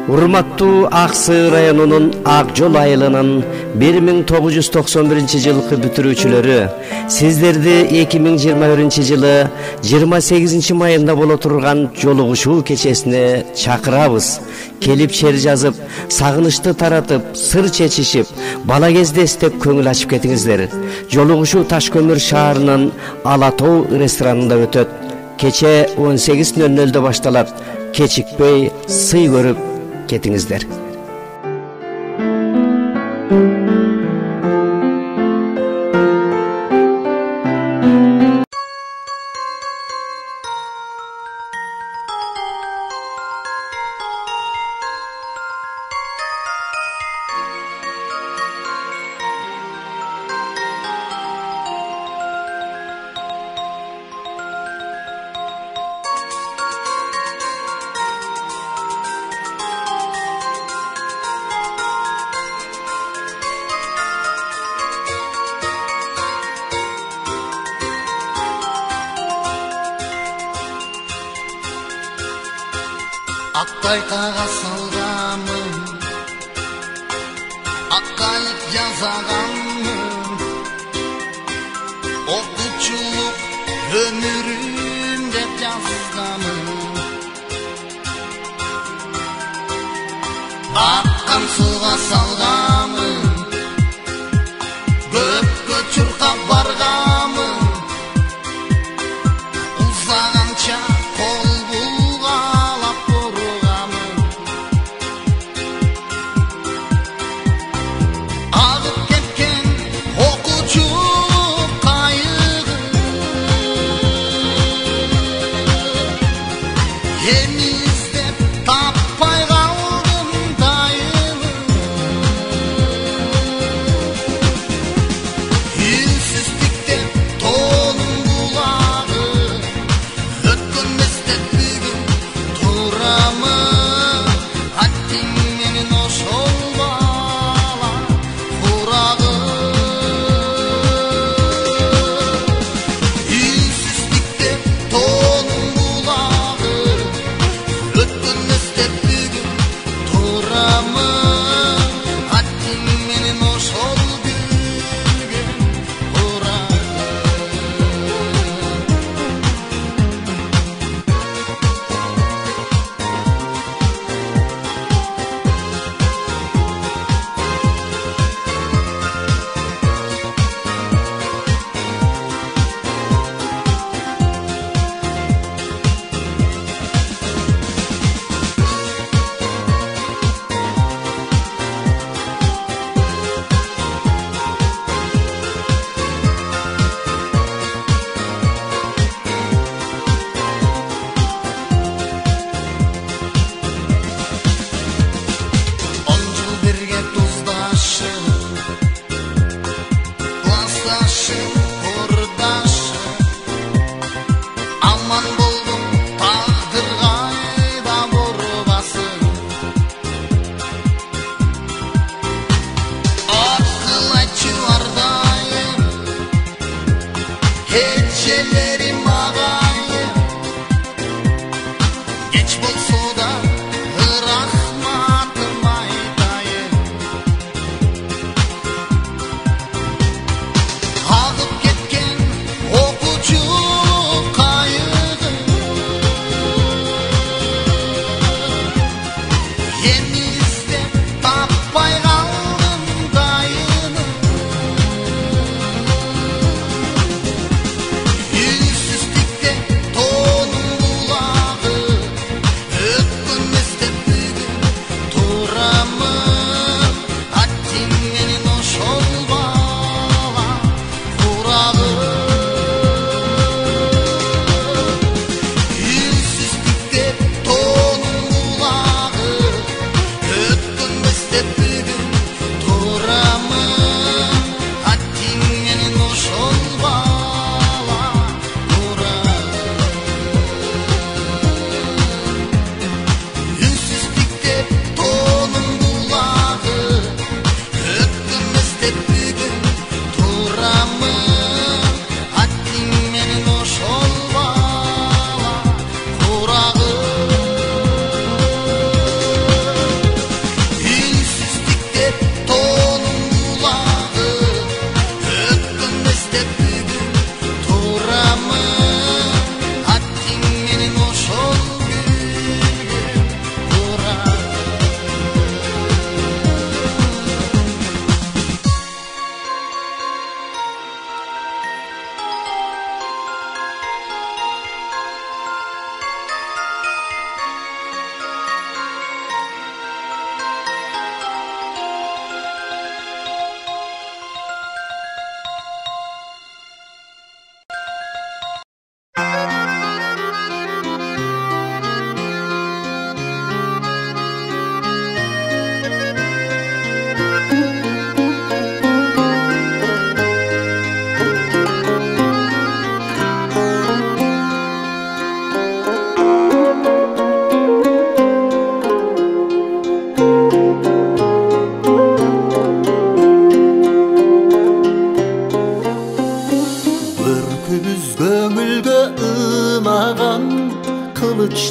Урматтуу Ак Сый районунун Ак Жол айылынын 1991 жылкы бүтүрүүчүлөрү, сиздерди 2021 жылы 28 майында боло турган жолугушуу кечесине чакырабыз. Келип шер жазып, сагынычты таратып, сыр чечишип, бала кезде эстеп көңүл ачып кетиңиздер. Жолугушуу Таш-Көмүр шаарынын Ала Тоо ресторанында өтөт. Кече 18:00 башталат. Кечикпей сый көрүп кетиңиздер. Ақтайқаға салғамын, аққайып жазағамын, оқучулық өмірім деп жазғамын. Аққан суға салғамын, көпке чұрқап барғамын, ұзағанша қол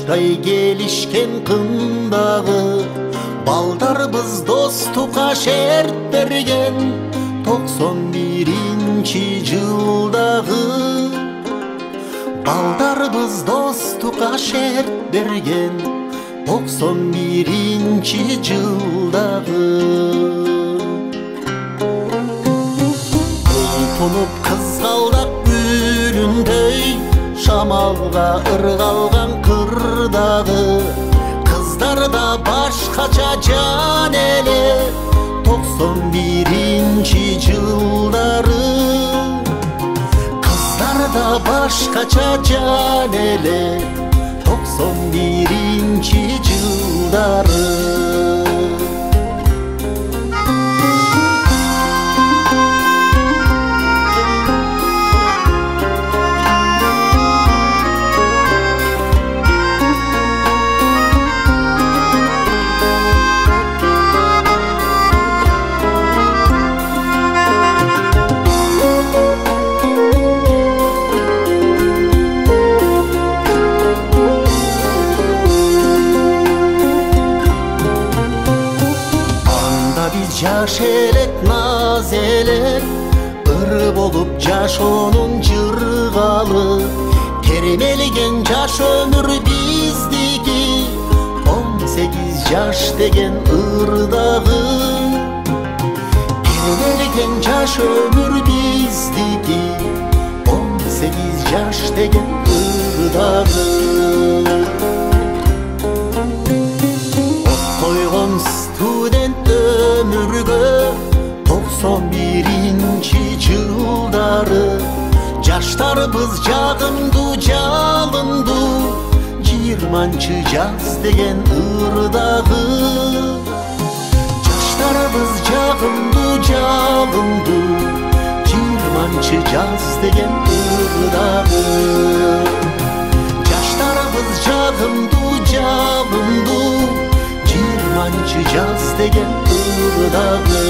Кыштай келишкен кындагы балдарбыз достукка шерт берген 91 жылдагы балдарбыз достукка шерт берген 91 жылдагы Толтунуп кызгалдак гүлүндөй шамалга ыргалган кырдагы кыздарда башкача жан эле 91 жылдары кыздарда башкача жан эле 91 жылдары Жаш элек наз элек ыр болуп жашоонун жыргалы термелген жаш өмүр биздики 18 жаш деген ырдагы термелген жаш өмүр биздики 18 жаш деген ырдагы от койгон студент өмүргө 91 жылдары жаштарыбыз жагымдуу жалындуу 20 жаз деген ырдагы жаштарыбыз жагымдуу жалындуу 20 жаз деген ырдагы жаштарыбыз жагымдуу жалындуу 20 жаз деген ырдагы